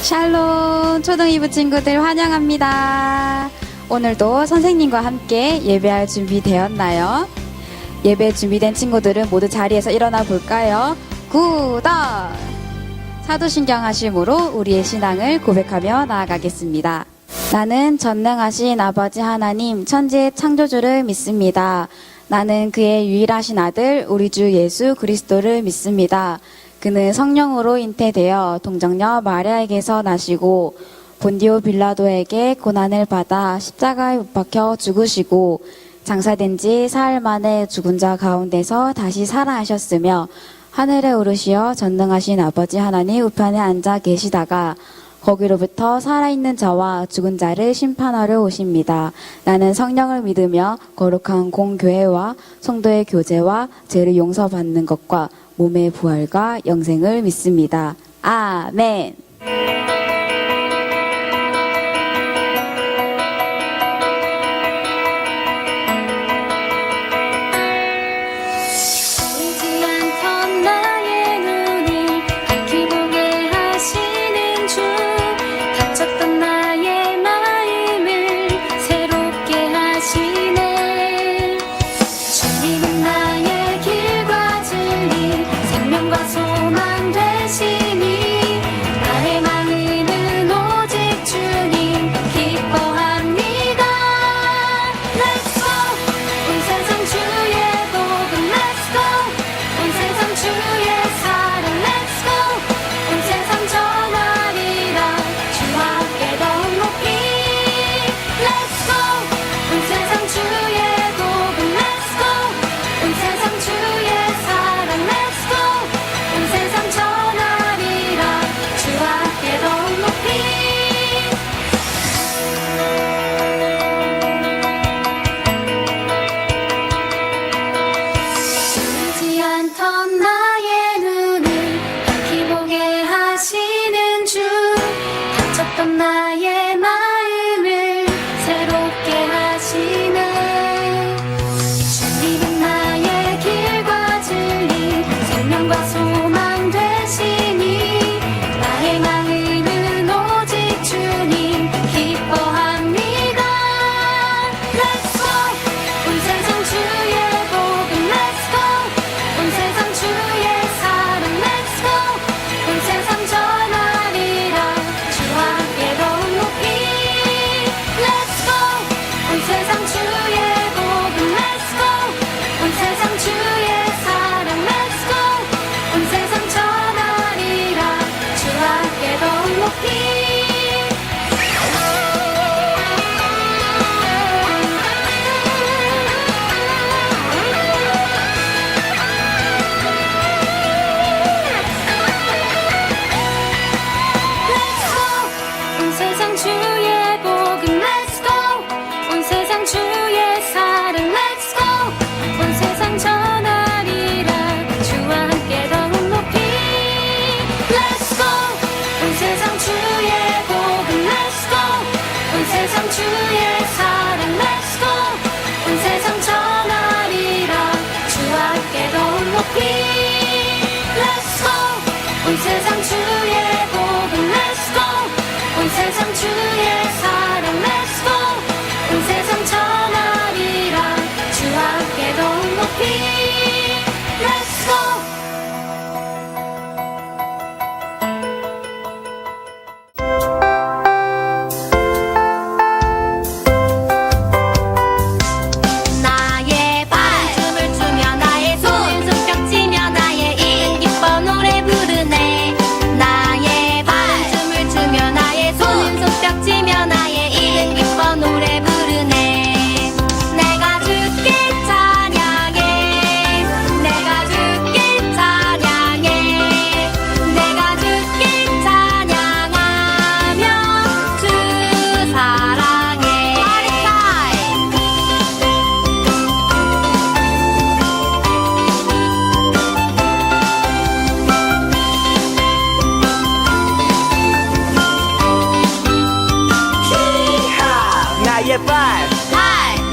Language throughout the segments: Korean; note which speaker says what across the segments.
Speaker 1: 샬롬 초등 2부 친구들 환영합니다. 오늘도 선생님과 함께 예배할 준비 되었나요? 예배 준비된 친구들은 모두 자리에서 일어나 볼까요? 구독! 사도신경 하심으로 우리의 신앙을 고백하며 나아가겠습니다. 나는 전능하신 아버지 하나님 천지의 창조주를 믿습니다. 나는 그의 유일하신 아들 우리 주 예수 그리스도를 믿습니다. 그는 성령으로 잉태되어 동정녀 마리아에게서 나시고 본디오 빌라도에게 고난을 받아 십자가에 못 박혀 죽으시고 장사된 지 사흘 만에 죽은 자 가운데서 다시 살아나셨으며 하늘에 오르시어 전능하신 아버지 하나님 우편에 앉아 계시다가 거기로부터 살아있는 자와 죽은 자를 심판하러 오십니다. 나는 성령을 믿으며 거룩한 공교회와 성도의 교제와 죄를 용서받는 것과 몸의 부활과 영생을 믿습니다. 아멘.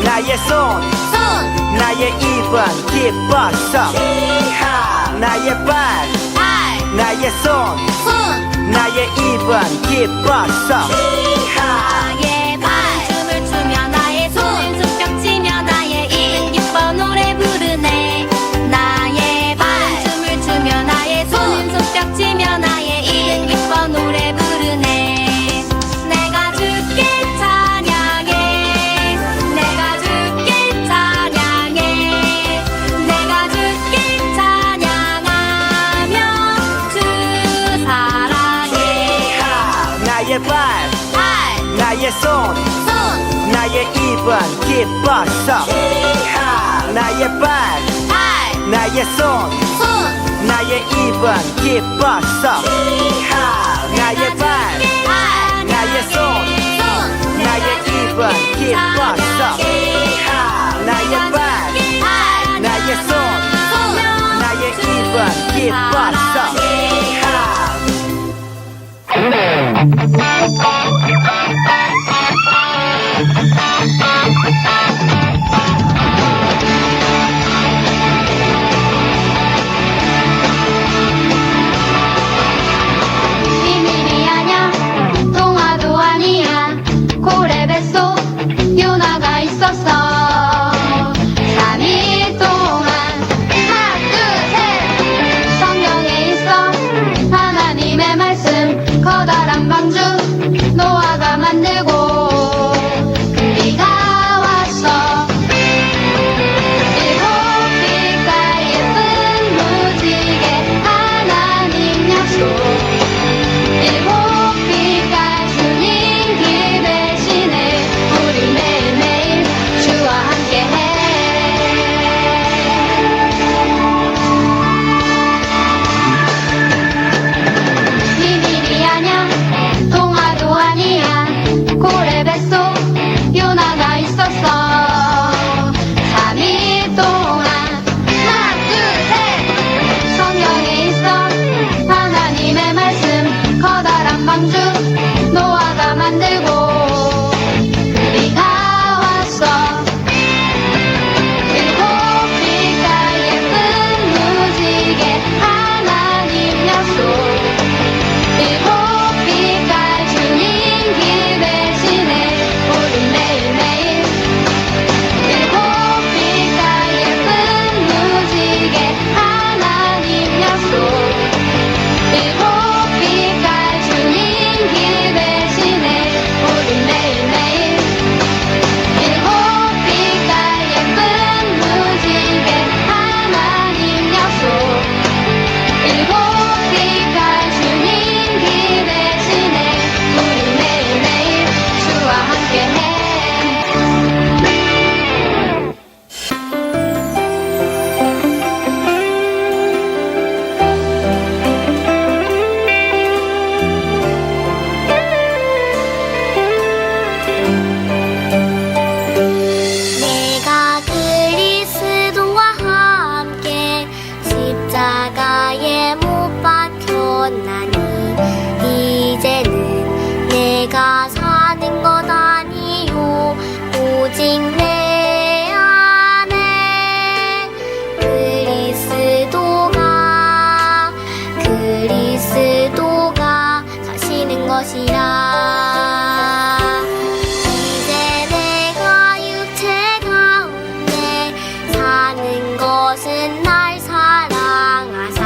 Speaker 2: 나의 손 나의 입은 기뻤어 나의 발 나의 손 나의 입은 입은 기뻤어
Speaker 3: 나의 발 춤을 추며 나의 손 손뼉치며 나의 입은 기뻐 노래 부르네 나의 발 춤을 추며 나의 손 손뼉치며 나의 입은 기뻐 노래 부르네 내가 주께 찬양해 내가 주께 찬양해 내가 주께 찬양하며 주 사랑해
Speaker 2: 나의 발 나의 손 나의 입은 기뻤어 나의 발 나의 손 나의 입은 기뻤어 나의 발 나의 손 나의 입은 기뻤어 나의 발 나의 손 나의 입은 기뻤어
Speaker 3: 비밀이 아냐 동화도 아니야 고래 뱃속 요나가 있었어 3일 동안 하나 둘셋 성경에 있어 하나님의 말씀 커다란 방주 노아가 만들고 비가 왔어 일곱 빛깔 예쁜 무지개 하나님 약속 일곱 빛깔 주님 길 대신에 우리 매일매일 주와 함께해 비밀이 아냐 동화도 아니야 고래 뱃속 요나가 있었어 3일 동안 하나 둘셋 성경에 있어 하나님의 말씀 커다란 방주 노아가 만들고 비가 왔어 일곱 빛깔 예쁜 무지개 하나님 약속 일곱 빛깔 주님 길 대신에 우리 매일매일 일곱 빛깔 예쁜 무지개 하나님 약속 일곱 빛깔 주님 길 대신에 우리 매일매일 일곱 빛깔 예쁜 무지개 하나님 약속 일곱 빛깔 주님 길 대신에 우리 매일매일 주와 함께해 내가 그리스도와 함께 십자가에 못 박혔나니 이제는 내가 사는 것 아니요 오직 내 안에 그리스도가 사시는 것이라 이제 내가 육체 가운데 사는 것은 날 사랑하사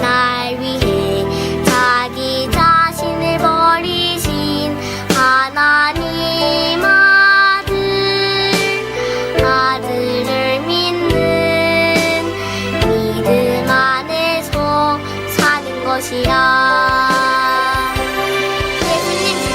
Speaker 3: 날 위해 자기 자신을 버리신 하나님 아들을 믿는 믿음 안에서 사는 것이라 예수님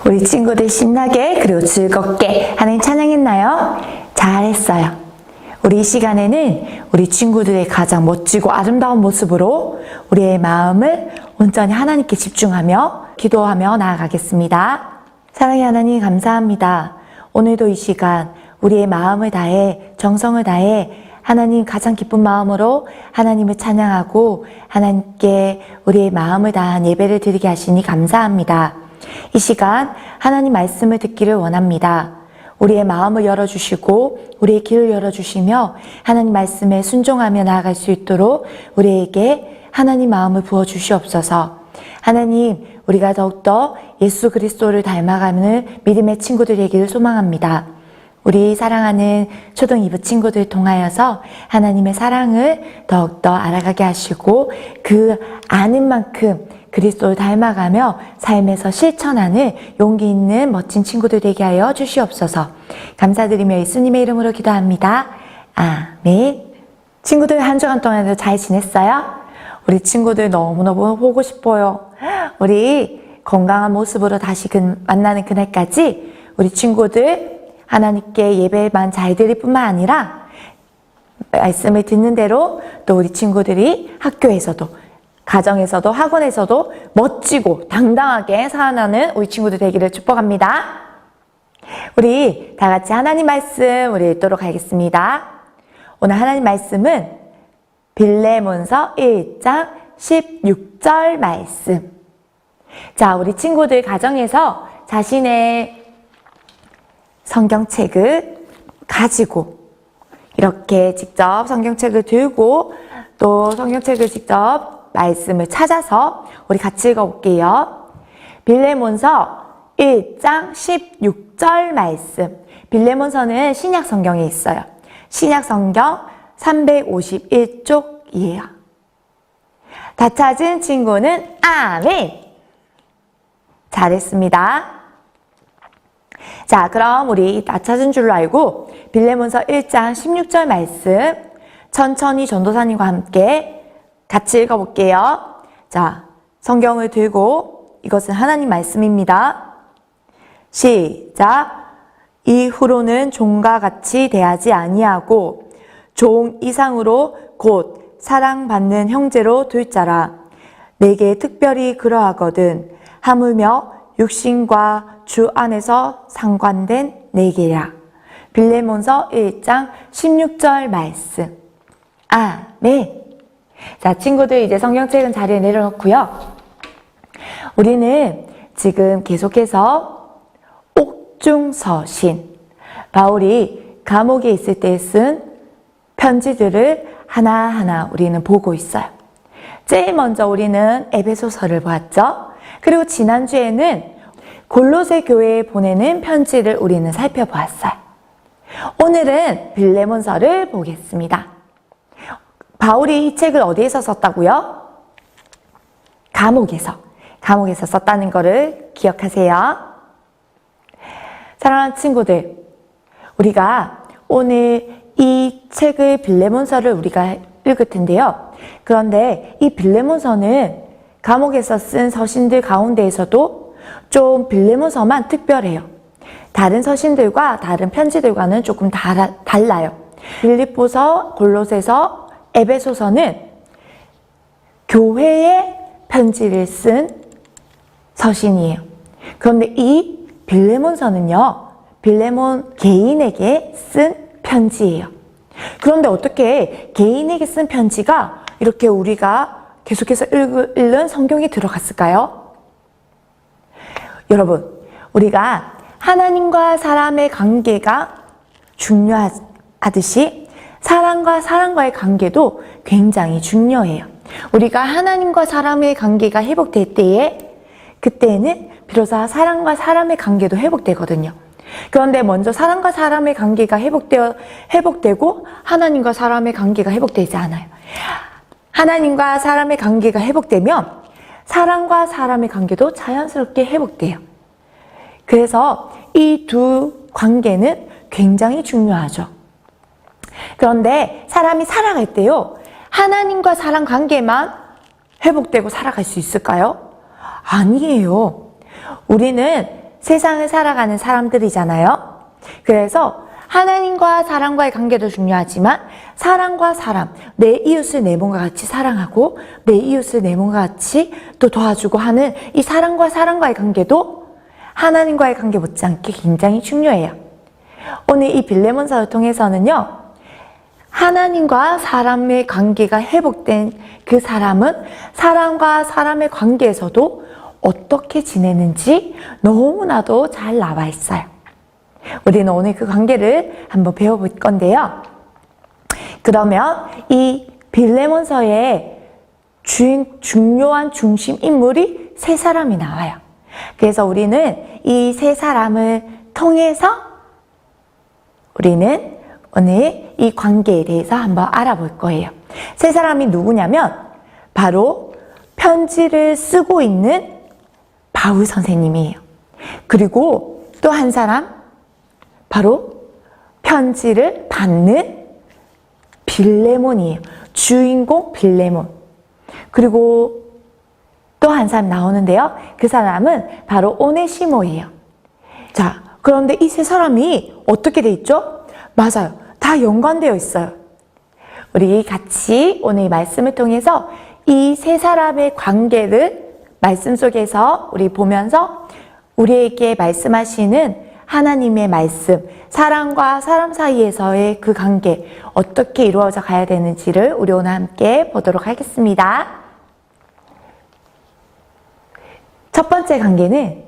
Speaker 4: 우리 친구들 신나게 그리고 즐겁게 하나님 찬양했나요? 잘했어요. 우리 이 시간에는 우리 친구들의 가장 멋지고 아름다운 모습으로 우리의 마음을 온전히 하나님께 집중하며 기도하며 나아가겠습니다. 사랑의 하나님 감사합니다. 오늘도 이 시간 우리의 마음을 다해 정성을 다해 하나님 가장 기쁜 마음으로 하나님을 찬양하고 하나님께 우리의 마음을 다한 예배를 드리게 하시니 감사합니다. 이 시간 하나님 말씀을 듣기를 원합니다. 우리의 마음을 열어주시고 우리의 길을 열어주시며 하나님 말씀에 순종하며 나아갈 수 있도록 우리에게 하나님 마음을 부어주시옵소서. 하나님, 우리가 더욱더 예수 그리스도를 닮아가는 믿음의 친구들 되기를 소망합니다. 우리 사랑하는 초등 2부 친구들 통하여서 하나님의 사랑을 더욱더 알아가게 하시고 그 아는 만큼 그리스도를 닮아가며 삶에서 실천하는 용기 있는 멋진 친구들 되게 하여 주시옵소서. 감사드리며 예수님의 이름으로 기도합니다. 아멘. 친구들 한 주간 동안도 잘 지냈어요? 우리 친구들 너무너무 보고 싶어요. 우리 건강한 모습으로 다시 만나는 그날까지 우리 친구들 하나님께 예배만 잘 드릴 뿐만 아니라 말씀을 듣는 대로 또 우리 친구들이 학교에서도 가정에서도 학원에서도 멋지고 당당하게 살아나는 우리 친구들 되기를 축복합니다. 우리 다 같이 하나님 말씀 우리 읽도록 하겠습니다. 오늘 하나님 말씀은 빌레몬서 1장 16절 말씀. 자, 우리 친구들 가정에서 자신의 성경책을 가지고 이렇게 직접 성경책을 들고 또 성경책을 직접 말씀을 찾아서 우리 같이 읽어볼게요. 빌레몬서 1장 16절 말씀. 빌레몬서는 신약 성경에 있어요. 신약 성경 351쪽이에요. 다 찾은 친구는 아멘! 잘했습니다. 자, 그럼 우리 다 찾은 줄로 알고 빌레몬서 1장 16절 말씀 천천히 전도사님과 함께 같이 읽어볼게요. 자, 성경을 들고 이것은 하나님 말씀입니다. 시작. 이후로는 종과 같이 대하지 아니하고 종 이상으로 곧 사랑받는 형제로 둘 자라. 내게 특별히 그러하거든 하물며 육신과 주 안에서 상관된 내게야. 빌레몬서 1장 16절 말씀. 아멘. 자, 친구들 이제 성경책은 자리에 내려놓고요. 우리는 지금 계속해서 옥중서신, 바울이 감옥에 있을 때 쓴 편지들을 하나하나 우리는 보고 있어요. 제일 먼저 우리는 에베소서를 보았죠. 그리고 지난주에는 골로새 교회에 보내는 편지를 우리는 살펴보았어요. 오늘은 빌레몬서를 보겠습니다. 바울이 이 책을 어디에서 썼다고요? 감옥에서 썼다는 것을 기억하세요. 사랑하는 친구들, 우리가 오늘 이 책을 빌레몬서를 우리가 읽을 텐데요. 그런데 이 빌레몬서는 감옥에서 쓴 서신들 가운데에서도 좀 빌레몬서만 특별해요. 다른 서신들과 다른 편지들과는 조금 달라요. 빌립보서, 골로새서, 에베소서는 교회에 편지를 쓴 서신이에요. 그런데 이 빌레몬서는요, 빌레몬 개인에게 쓴 편지예요. 그런데 어떻게 개인에게 쓴 편지가 이렇게 우리가 계속해서 읽는 성경에 들어갔을까요? 여러분, 우리가 하나님과 사람의 관계가 중요하듯이 사람과 사람과의 관계도 굉장히 중요해요. 우리가 하나님과 사람의 관계가 회복될 때에 그때는 비로소 사람과 사람의 관계도 회복되거든요. 그런데 먼저 사람과 사람의 관계가 회복되고 하나님과 사람의 관계가 회복되지 않아요. 하나님과 사람의 관계가 회복되면 사람과 사람의 관계도 자연스럽게 회복돼요. 그래서 이 두 관계는 굉장히 중요하죠. 그런데 사람이 살아갈 때요, 하나님과 사람 관계만 회복되고 살아갈 수 있을까요? 아니에요. 우리는 세상을 살아가는 사람들이잖아요. 그래서 하나님과 사람과의 관계도 중요하지만 사람과 사람, 내 이웃을 내 몸과 같이 사랑하고 내 이웃을 내 몸과 같이 또 도와주고 하는 이 사람과 사람과의 관계도 하나님과의 관계 못지않게 굉장히 중요해요. 오늘 이 빌레몬서를 통해서는요, 하나님과 사람의 관계가 회복된 그 사람은 사람과 사람의 관계에서도 어떻게 지내는지 너무나도 잘 나와 있어요. 우리는 오늘 그 관계를 한번 배워볼 건데요. 그러면 이 빌레몬서의 중요한 중심 인물이 세 사람이 나와요. 그래서 우리는 이 세 사람을 통해서 우리는 오늘 이 관계에 대해서 한번 알아볼 거예요. 세 사람이 누구냐면 바로 편지를 쓰고 있는 바울 선생님이에요. 그리고 또 한 사람, 바로 편지를 받는 빌레몬이에요. 주인공 빌레몬. 그리고 또 한 사람 나오는데요. 그 사람은 바로 오네시모예요. 자, 그런데 이 세 사람이 어떻게 돼 있죠? 맞아요. 다 연관되어 있어요. 우리 같이 오늘 이 말씀을 통해서 이 세 사람의 관계를 말씀 속에서 우리 보면서 우리에게 말씀하시는 하나님의 말씀, 사람과 사람 사이에서의 그 관계 어떻게 이루어져 가야 되는지를 우리 오늘 함께 보도록 하겠습니다. 첫 번째 관계는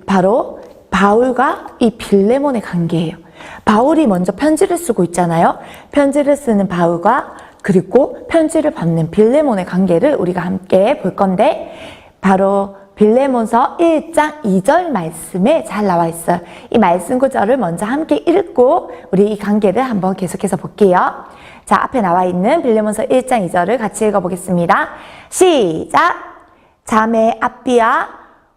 Speaker 4: 바로 바울과 이 빌레몬의 관계예요. 바울이 먼저 편지를 쓰고 있잖아요. 편지를 쓰는 바울과 그리고 편지를 받는 빌레몬의 관계를 우리가 함께 볼 건데 바로 빌레몬서 1장 2절 말씀에 잘 나와 있어요. 이 말씀 구절을 먼저 함께 읽고 우리 이 관계를 한번 계속해서 볼게요. 자, 앞에 나와 있는 빌레몬서 1장 2절을 같이 읽어보겠습니다. 시작! 자매 아삐아,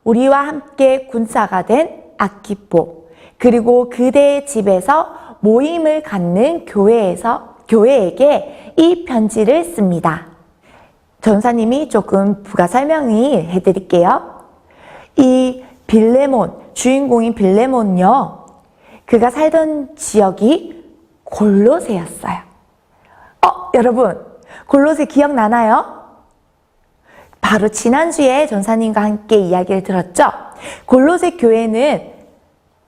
Speaker 4: 우리와 함께 군사가 된 아키포, 그리고 그대의 집에서 모임을 갖는 교회에게 이 편지를 씁니다. 전사님이 조금 부가 설명을 해드릴게요. 이 빌레몬, 주인공인 빌레몬요, 그가 살던 지역이 골로새였어요. 여러분, 골로새 기억나나요? 바로 지난주에 전사님과 함께 이야기를 들었죠? 골로새 교회는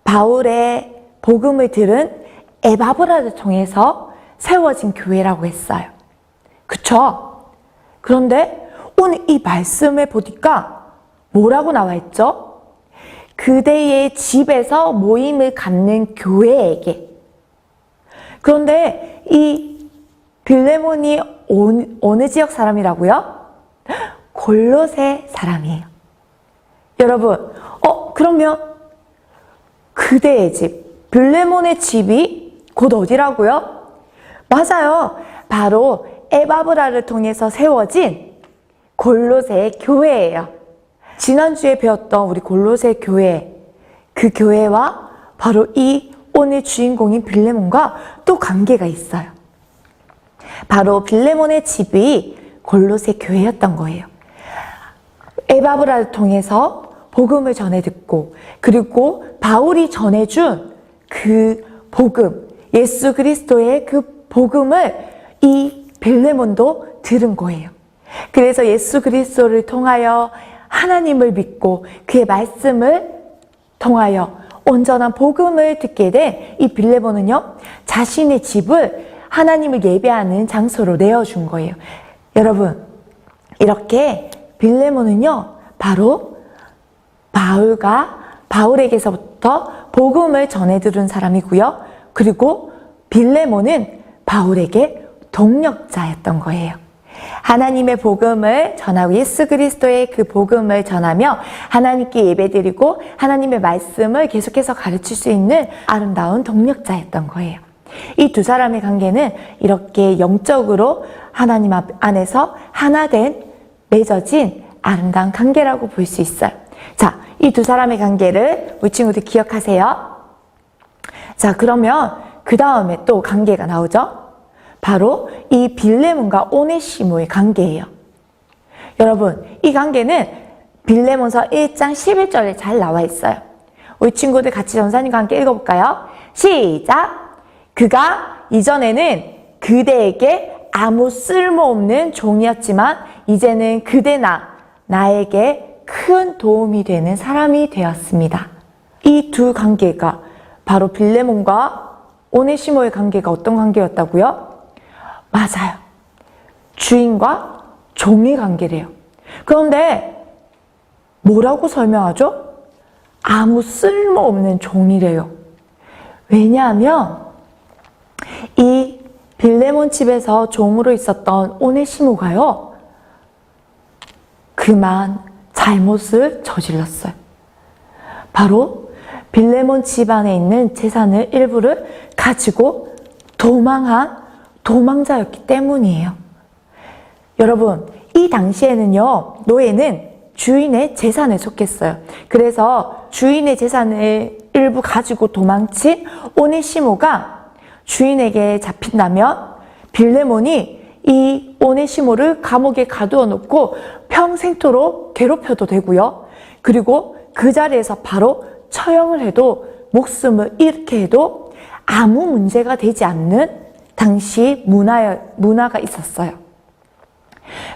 Speaker 4: 바울의 복음을 들은 에바브라를 통해서 세워진 교회라고 했어요. 그쵸? 그런데 오늘 이 말씀을 보니까 뭐라고 나와 있죠? 그대의 집에서 모임을 갖는 교회에게. 그런데 이 빌레몬이 어느 지역 사람이라고요? 골로새 사람이에요. 여러분, 그러면 그대의 집, 빌레몬의 집이 곧 어디라고요? 맞아요. 바로 에바브라를 통해서 세워진 골로새 교회예요. 지난주에 배웠던 우리 골로새 교회, 그 교회와 바로 이 오늘 주인공인 빌레몬과 또 관계가 있어요. 바로 빌레몬의 집이 골로새 교회였던 거예요. 에바브라를 통해서 복음을 전해 듣고 그리고 바울이 전해준 그 복음, 예수 그리스도의 그 복음을 이 빌레몬도 들은 거예요. 그래서 예수 그리스도를 통하여 하나님을 믿고 그의 말씀을 통하여 온전한 복음을 듣게 된 이 빌레몬은요, 자신의 집을 하나님을 예배하는 장소로 내어준 거예요. 여러분, 이렇게 빌레몬은요, 바로 바울에게서부터 복음을 전해 들은 사람이고요. 그리고 빌레몬은 바울에게 동력자였던 거예요. 하나님의 복음을 전하고 예수 그리스도의 그 복음을 전하며 하나님께 예배드리고 하나님의 말씀을 계속해서 가르칠 수 있는 아름다운 동력자였던 거예요. 이 두 사람의 관계는 이렇게 영적으로 하나님 안에서 하나된 맺어진 아름다운 관계라고 볼 수 있어요. 자, 이 두 사람의 관계를 우리 친구들 기억하세요. 자, 그러면 그 다음에 또 관계가 나오죠. 바로 이 빌레몬과 오네시모의 관계예요. 여러분, 이 관계는 빌레몬서 1장 11절에 잘 나와 있어요. 우리 친구들 같이 전사님과 함께 읽어볼까요? 시작! 그가 이전에는 그대에게 아무 쓸모없는 종이었지만 이제는 그대나 나에게 큰 도움이 되는 사람이 되었습니다. 이 두 관계가 바로 빌레몬과 오네시모의 관계가 어떤 관계였다고요? 맞아요. 주인과 종의 관계래요. 그런데 뭐라고 설명하죠? 아무 쓸모없는 종이래요. 왜냐하면 이 빌레몬 집에서 종으로 있었던 오네시모가요, 그만 잘못을 저질렀어요. 바로 빌레몬 집안에 있는 재산을 일부를 가지고 도망한 도망자였기 때문이에요. 여러분, 이 당시에는요, 노예는 주인의 재산에 속했어요. 그래서 주인의 재산을 일부 가지고 도망친 오네시모가 주인에게 잡힌다면 빌레몬이 이 오네시모를 감옥에 가두어 놓고 평생토록 괴롭혀도 되고요. 그리고 그 자리에서 바로 처형을 해도, 목숨을 잃게 해도 아무 문제가 되지 않는 당시 문화가 있었어요.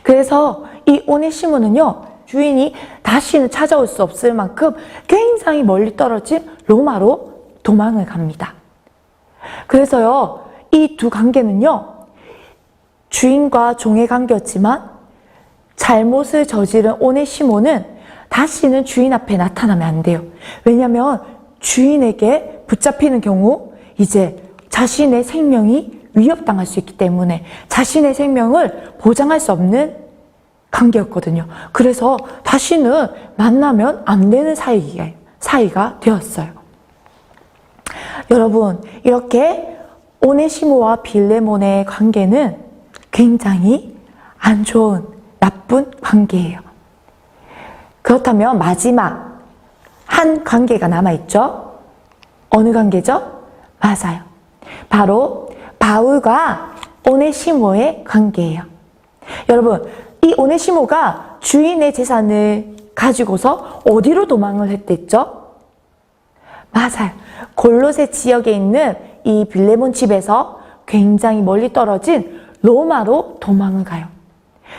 Speaker 4: 그래서 이 오네시모는요, 주인이 다시는 찾아올 수 없을 만큼 굉장히 멀리 떨어진 로마로 도망을 갑니다. 그래서요, 이 두 관계는요, 주인과 종의 관계였지만 잘못을 저지른 오네시모는 다시는 주인 앞에 나타나면 안 돼요. 왜냐하면 주인에게 붙잡히는 경우 이제 자신의 생명이 위협당할 수 있기 때문에 자신의 생명을 보장할 수 없는 관계였거든요. 그래서 다시는 만나면 안 되는 사이가 되었어요. 여러분, 이렇게 오네시모와 빌레몬의 관계는 굉장히 안 좋은, 나쁜 관계예요. 그렇다면 마지막 한 관계가 남아있죠? 어느 관계죠? 맞아요. 바로 바울과 오네시모의 관계예요. 여러분, 이 오네시모가 주인의 재산을 가지고서 어디로 도망을 했댔죠? 맞아요. 골로새 지역에 있는 이 빌레몬 집에서 굉장히 멀리 떨어진 로마로 도망을 가요.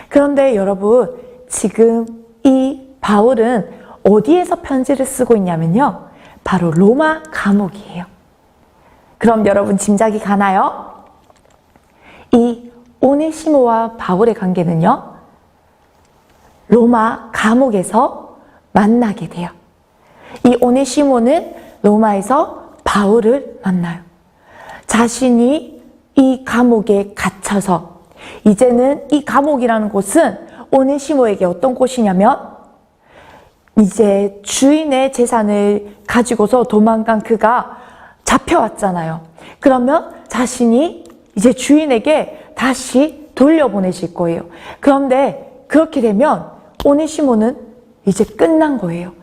Speaker 4: 그런데 여러분, 지금 이 바울은 어디에서 편지를 쓰고 있냐면요, 바로 로마 감옥이에요. 그럼 여러분 짐작이 가나요? 이 오네시모와 바울의 관계는요, 로마 감옥에서 만나게 돼요. 이 오네시모는 로마에서 바울을 만나요. 자신이 이 감옥에 갇혀서, 이제는 이 감옥이라는 곳은 오네시모에게 어떤 곳이냐면, 이제 주인의 재산을 가지고서 도망간 그가 잡혀왔잖아요. 그러면 자신이 이제 주인에게 다시 돌려보내실 거예요. 그런데 그렇게 되면 오네시모는 이제 끝난 거예요.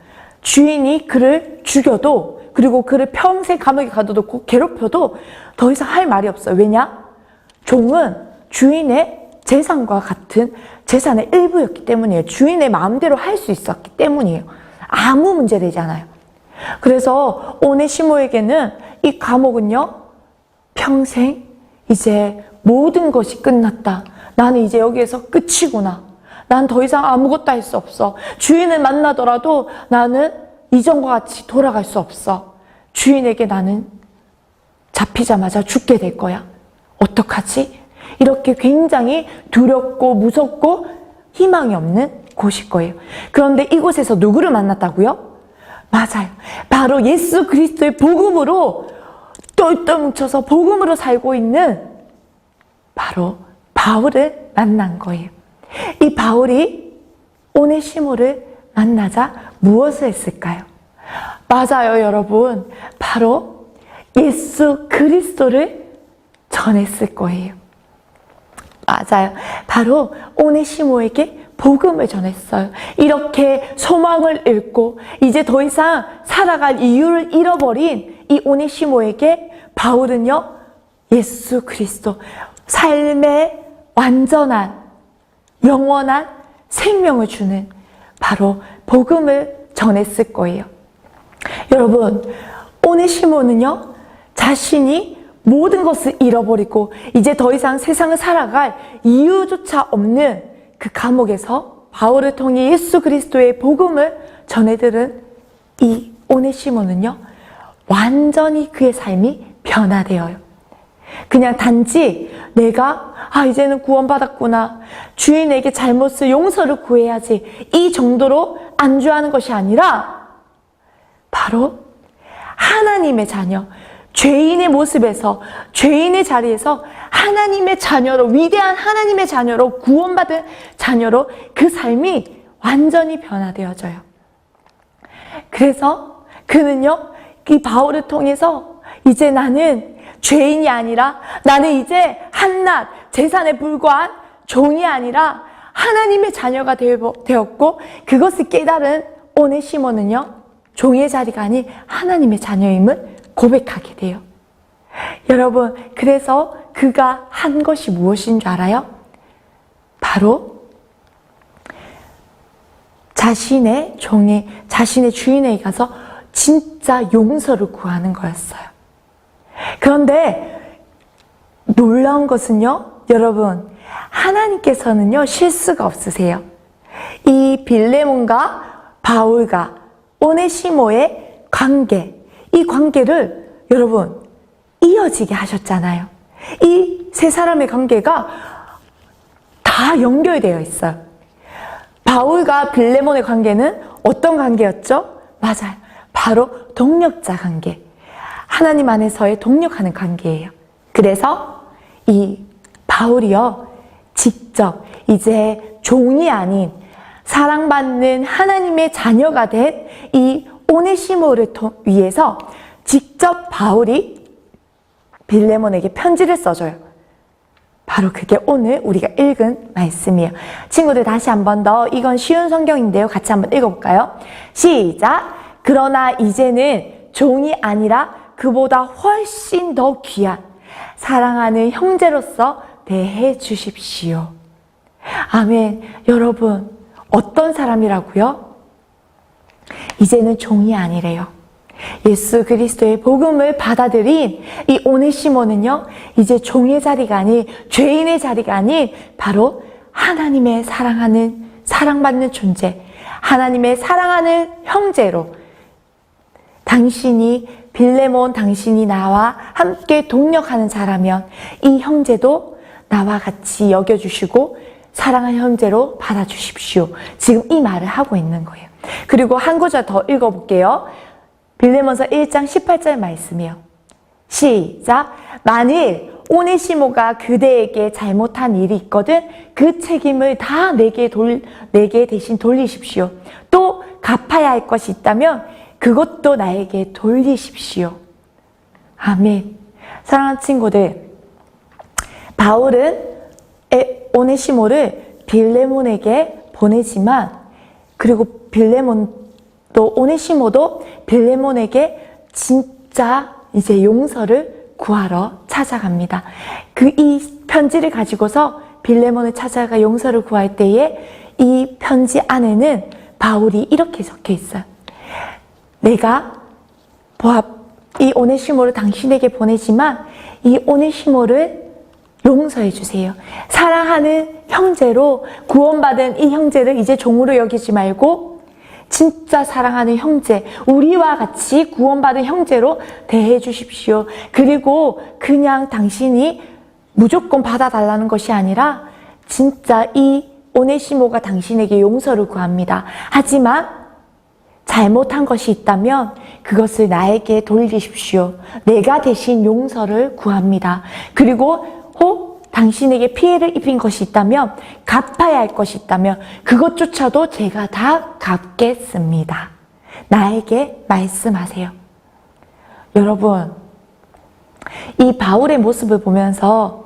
Speaker 4: 주인이 그를 죽여도, 그리고 그를 평생 감옥에 가둬놓고 괴롭혀도 더 이상 할 말이 없어요. 왜냐? 종은 주인의 재산과 같은 재산의 일부였기 때문이에요. 주인의 마음대로 할 수 있었기 때문이에요. 아무 문제 되지 않아요. 그래서 오네시모에게는 이 감옥은요, 평생 이제 모든 것이 끝났다. 나는 이제 여기에서 끝이구나. 난 더 이상 아무것도 할 수 없어. 주인을 만나더라도 나는 이전과 같이 돌아갈 수 없어. 주인에게 나는 잡히자마자 죽게 될 거야. 어떡하지? 이렇게 굉장히 두렵고 무섭고 희망이 없는 곳일 거예요. 그런데 이곳에서 누구를 만났다고요? 맞아요. 바로 예수 그리스도의 복음으로 똘똘 뭉쳐서 복음으로 살고 있는 바로 바울을 만난 거예요. 이 바울이 오네시모를 만나자 무엇을 했을까요? 맞아요, 여러분. 바로 예수 그리스도를 전했을 거예요. 맞아요. 바로 오네시모에게 복음을 전했어요. 이렇게 소망을 잃고 이제 더 이상 살아갈 이유를 잃어버린 이 오네시모에게 바울은요, 예수 그리스도, 삶의 완전한 영원한 생명을 주는 바로 복음을 전했을 거예요. 여러분, 오네시모는요, 자신이 모든 것을 잃어버리고 이제 더 이상 세상을 살아갈 이유조차 없는 그 감옥에서 바울을 통해 예수 그리스도의 복음을 전해들은 이 오네시모는요, 완전히 그의 삶이 변화되어요. 그냥 단지 내가 이제는 구원받았구나, 주인에게 잘못을 용서를 구해야지, 이 정도로 안주하는 것이 아니라 바로 하나님의 자녀, 죄인의 모습에서, 죄인의 자리에서 하나님의 자녀로, 위대한 하나님의 자녀로, 구원받은 자녀로 그 삶이 완전히 변화되어져요. 그래서 그는요, 이 바울을 통해서 이제 나는 죄인이 아니라, 나는 이제 한낱 재산에 불과한 종이 아니라 하나님의 자녀가 되었고, 그것을 깨달은 오네시모는요, 종의 자리가 아닌 하나님의 자녀임을 고백하게 돼요. 여러분, 그래서 그가 한 것이 무엇인 줄 알아요? 바로 자신의 주인에게 가서 진짜 용서를 구하는 거였어요. 그런데 놀라운 것은요, 여러분, 하나님께서는요, 실수가 없으세요. 이 빌레몬과 바울과 오네시모의 관계, 이 관계를 여러분 이어지게 하셨잖아요. 이 세 사람의 관계가 다 연결되어 있어요. 바울과 빌레몬의 관계는 어떤 관계였죠? 맞아요. 바로 동력자 관계. 하나님 안에서의 동력하는 관계예요. 그래서 이 바울이요, 직접 이제 종이 아닌 사랑받는 하나님의 자녀가 된 이 오네시모를 위해서 직접 바울이 빌레몬에게 편지를 써줘요. 바로 그게 오늘 우리가 읽은 말씀이에요. 친구들, 다시 한 번 더, 이건 쉬운 성경인데요, 같이 한번 읽어볼까요? 시작! 그러나 이제는 종이 아니라 그보다 훨씬 더 귀한 사랑하는 형제로서 대해 주십시오. 아멘. 여러분, 어떤 사람이라고요? 이제는 종이 아니래요. 예수 그리스도의 복음을 받아들인 이 오네시모는요, 이제 종의 자리가 아닌, 죄인의 자리가 아닌 바로 하나님의 사랑받는 존재, 하나님의 사랑하는 형제로, 당신이 빌레몬, 당신이 나와 함께 동력하는 자라면 이 형제도 나와 같이 여겨주시고 사랑하는 형제로 받아주십시오. 지금 이 말을 하고 있는 거예요. 그리고 한 구절 더 읽어볼게요. 빌레몬서 1장 18절 말씀이요. 시작! 만일 오네시모가 그대에게 잘못한 일이 있거든 그 책임을 다 내게 대신 돌리십시오. 또 갚아야 할 것이 있다면 그것도 나에게 돌리십시오. 아멘. 사랑하는 친구들, 바울은 오네시모를 빌레몬에게 보내지만, 그리고 빌레몬도, 오네시모도 빌레몬에게 진짜 이제 용서를 구하러 찾아갑니다. 이 편지를 가지고서 빌레몬을 찾아가 용서를 구할 때에 이 편지 안에는 바울이 이렇게 적혀 있어요. 내가 이 오네시모를 당신에게 보내지만 이 오네시모를 용서해 주세요. 사랑하는 형제로, 구원받은 이 형제를 이제 종으로 여기지 말고 진짜 사랑하는 형제, 우리와 같이 구원받은 형제로 대해 주십시오. 그리고 그냥 당신이 무조건 받아달라는 것이 아니라 진짜 이 오네시모가 당신에게 용서를 구합니다. 하지만 잘못한 것이 있다면 그것을 나에게 돌리십시오. 내가 대신 용서를 구합니다. 그리고 혹 당신에게 피해를 입힌 것이 있다면, 갚아야 할 것이 있다면 그것조차도 제가 다 갚겠습니다. 나에게 말씀하세요. 여러분, 이 바울의 모습을 보면서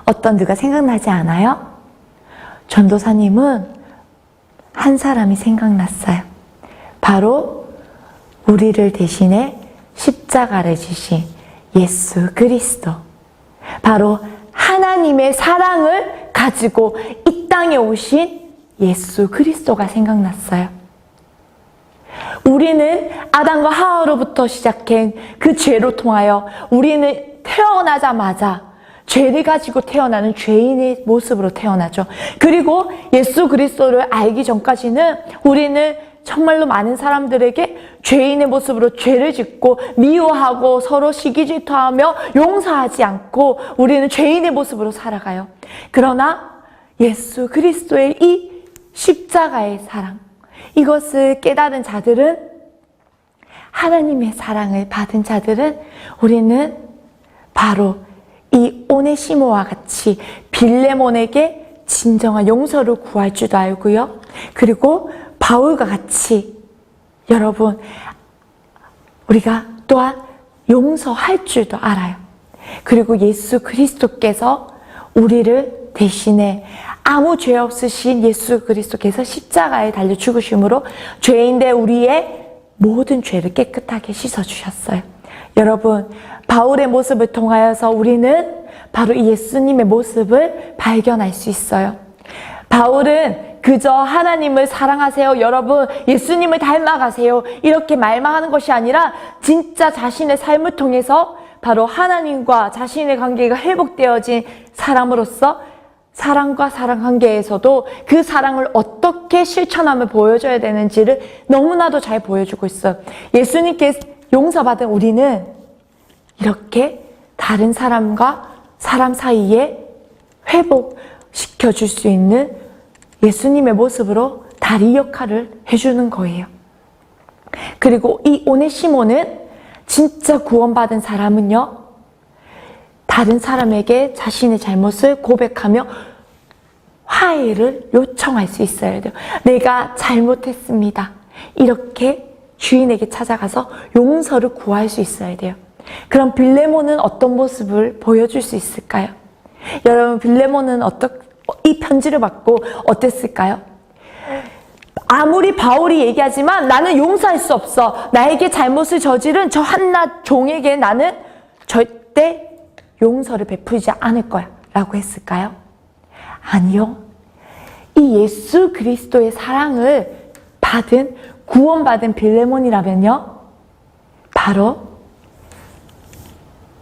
Speaker 4: 어떤 누가 생각나지 않아요? 전도사님은 한 사람이 생각났어요. 바로 우리를 대신해 십자가를 지신 예수 그리스도. 바로 하나님의 사랑을 가지고 이 땅에 오신 예수 그리스도가 생각났어요. 우리는 아담과 하와로부터 시작한 그 죄로 통하여 우리는 태어나자마자 죄를 가지고 태어나는 죄인의 모습으로 태어나죠. 그리고 예수 그리스도를 알기 전까지는 우리는 정말로 많은 사람들에게 죄인의 모습으로 죄를 짓고 미워하고 서로 시기질투하며 용서하지 않고 우리는 죄인의 모습으로 살아가요. 그러나 예수 그리스도의 이 십자가의 사랑, 이것을 깨달은 자들은, 하나님의 사랑을 받은 자들은 우리는 바로 이 오네시모와 같이 빌레몬에게 진정한 용서를 구할 줄도 알고요. 그리고 바울과 같이 여러분, 우리가 또한 용서할 줄도 알아요. 그리고 예수 그리스도께서 우리를 대신에 아무 죄 없으신 예수 그리스도께서 십자가에 달려 죽으심으로 죄인된 우리의 모든 죄를 깨끗하게 씻어주셨어요. 여러분, 바울의 모습을 통하여서 우리는 바로 이 예수님의 모습을 발견할 수 있어요. 바울은 그저 하나님을 사랑하세요, 여러분 예수님을 닮아가세요, 이렇게 말만 하는 것이 아니라 진짜 자신의 삶을 통해서 바로 하나님과 자신의 관계가 회복되어진 사람으로서 사랑과 사랑 관계에서도 그 사랑을 어떻게 실천하며 보여줘야 되는지를 너무나도 잘 보여주고 있어요. 예수님께 용서받은 우리는 이렇게 다른 사람과 사람 사이에 회복시켜줄 수 있는 예수님의 모습으로 다리 역할을 해주는 거예요. 그리고 이 오네시모는 진짜 구원받은 사람은요, 다른 사람에게 자신의 잘못을 고백하며 화해를 요청할 수 있어야 돼요. 내가 잘못했습니다, 이렇게 주인에게 찾아가서 용서를 구할 수 있어야 돼요. 그럼 빌레몬은 어떤 모습을 보여줄 수 있을까요? 여러분, 빌레몬은 이 편지를 받고 어땠을까요? 아무리 바울이 얘기하지만 나는 용서할 수 없어, 나에게 잘못을 저지른 저 한낱 종에게 나는 절대 용서를 베풀지 않을 거야 라고 했을까요? 아니요. 이 예수 그리스도의 사랑을 받은, 구원받은 빌레몬이라면요, 바로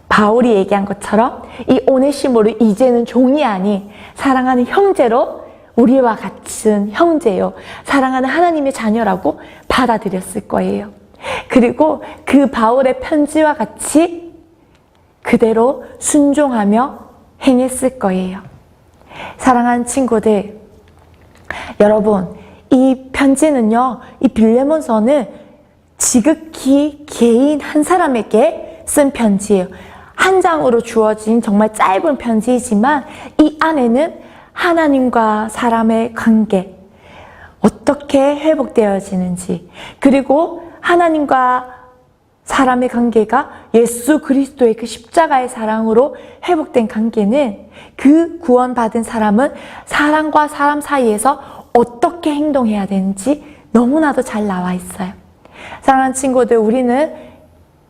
Speaker 4: 바울이 얘기한 것처럼 이 오네시모를 이제는 종이 아닌 사랑하는 형제로, 우리와 같은 형제요, 사랑하는 하나님의 자녀라고 받아들였을 거예요. 그리고 그 바울의 편지와 같이 그대로 순종하며 행했을 거예요. 사랑하는 친구들, 여러분, 이 편지는요, 이 빌레몬서는 지극히 개인 한 사람에게 쓴 편지예요. 한 장으로 주어진 정말 짧은 편지이지만 이 안에는 하나님과 사람의 관계, 어떻게 회복되어지는지, 그리고 하나님과 사람의 관계가 예수 그리스도의 그 십자가의 사랑으로 회복된 관계는, 그 구원받은 사람은 사람과 사람 사이에서 어떻게 행동해야 되는지 너무나도 잘 나와 있어요. 사랑하는 친구들, 우리는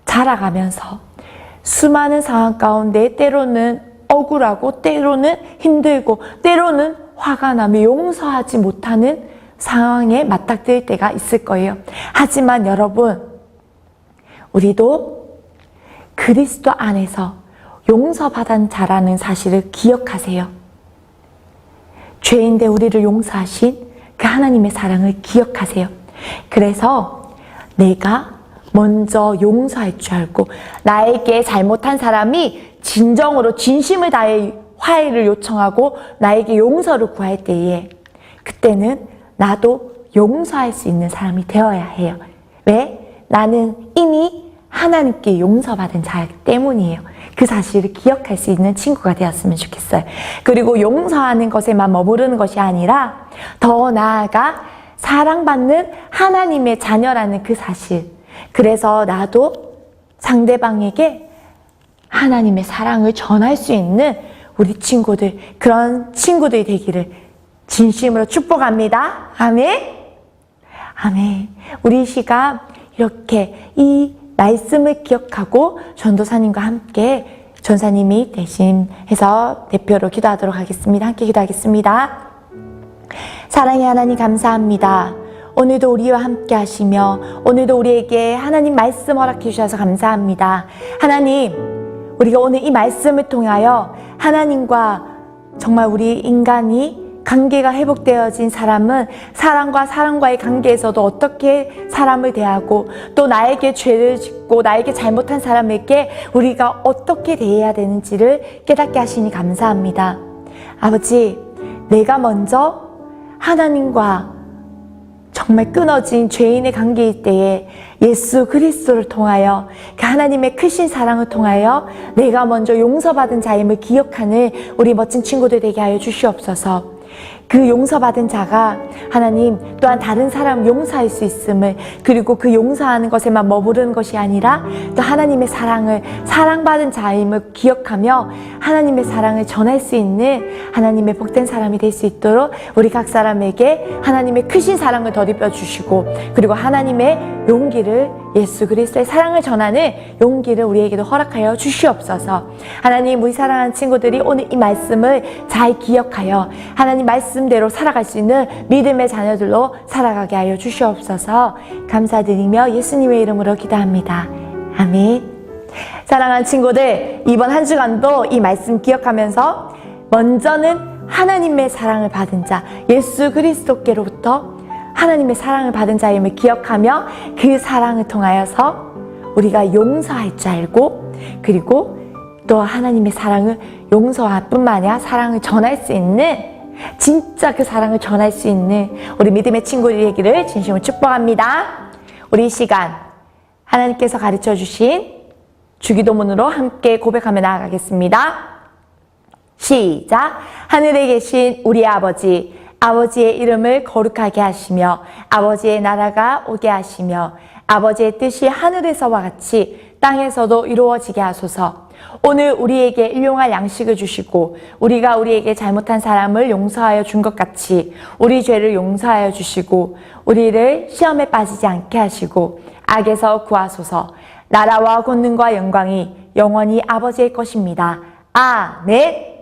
Speaker 4: 자라가면서 수많은 상황 가운데 때로는 억울하고, 때로는 힘들고, 때로는 화가 나며 용서하지 못하는 상황에 맞닥뜨릴 때가 있을 거예요. 하지만 여러분, 우리도 그리스도 안에서 용서받은 자라는 사실을 기억하세요. 죄인데 우리를 용서하신 그 하나님의 사랑을 기억하세요. 그래서 내가 먼저 용서할 줄 알고, 나에게 잘못한 사람이 진정으로 진심을 다해 화해를 요청하고 나에게 용서를 구할 때에, 그때는 나도 용서할 수 있는 사람이 되어야 해요. 왜? 나는 이미 하나님께 용서받은 자이기 때문이에요. 그 사실을 기억할 수 있는 친구가 되었으면 좋겠어요. 그리고 용서하는 것에만 머무르는 것이 아니라 더 나아가 사랑받는 하나님의 자녀라는 그 사실, 그래서 나도 상대방에게 하나님의 사랑을 전할 수 있는 우리 친구들, 그런 친구들이 되기를 진심으로 축복합니다. 아멘. 아멘. 우리 이 시간 이렇게 이 말씀을 기억하고 전도사님과 함께 전사님이 대신해서 대표로 기도하도록 하겠습니다. 함께 기도하겠습니다. 사랑의 하나님 감사합니다. 오늘도 우리와 함께 하시며 오늘도 우리에게 하나님 말씀 허락해 주셔서 감사합니다. 하나님, 우리가 오늘 이 말씀을 통하여 하나님과 정말 우리 인간이 관계가 회복되어진 사람은 사람과 사람과의 관계에서도 어떻게 사람을 대하고 또 나에게 죄를 짓고 나에게 잘못한 사람에게 우리가 어떻게 대해야 되는지를 깨닫게 하시니 감사합니다. 아버지, 내가 먼저 하나님과 정말 끊어진 죄인의 관계일 때에 예수 그리스도를 통하여 그 하나님의 크신 사랑을 통하여 내가 먼저 용서받은 자임을 기억하는 우리 멋진 친구들 되게 하여 주시옵소서. 그 용서받은 자가 하나님 또한 다른 사람 용서할 수 있음을, 그리고 그 용서하는 것에만 머무르는 것이 아니라 또 하나님의 사랑을, 사랑받은 자임을 기억하며 하나님의 사랑을 전할 수 있는 하나님의 복된 사람이 될 수 있도록 우리 각 사람에게 하나님의 크신 사랑을 덧입혀 주시고, 그리고 하나님의 용기를, 예수 그리스도의 사랑을 전하는 용기를 우리에게도 허락하여 주시옵소서. 하나님, 우리 사랑하는 친구들이 오늘 이 말씀을 잘 기억하여 하나님 말씀대로 살아갈 수 있는 믿음의 자녀들로 살아가게 하여 주시옵소서. 감사드리며 예수님의 이름으로 기도합니다. 아멘. 사랑하는 친구들, 이번 한 주간도 이 말씀 기억하면서 먼저는 하나님의 사랑을 받은 자, 예수 그리스도께로부터 하나님의 사랑을 받은 자임을 기억하며 그 사랑을 통하여서 우리가 용서할 줄 알고, 그리고 또 하나님의 사랑을 용서할 뿐만 아니라 사랑을 전할 수 있는, 진짜 그 사랑을 전할 수 있는 우리 믿음의 친구들이 되기를 진심으로 축복합니다. 우리 이 시간 하나님께서 가르쳐 주신 주기도문으로 함께 고백하며 나아가겠습니다. 시작. 하늘에 계신 우리 아버지, 아버지의 이름을 거룩하게 하시며 아버지의 나라가 오게 하시며 아버지의 뜻이 하늘에서와 같이 땅에서도 이루어지게 하소서. 오늘 우리에게 일용할 양식을 주시고 우리가 우리에게 잘못한 사람을 용서하여 준 것 같이 우리 죄를 용서하여 주시고 우리를 시험에 빠지지 않게 하시고 악에서 구하소서. 나라와 권능과 영광이 영원히 아버지의 것입니다. 아멘.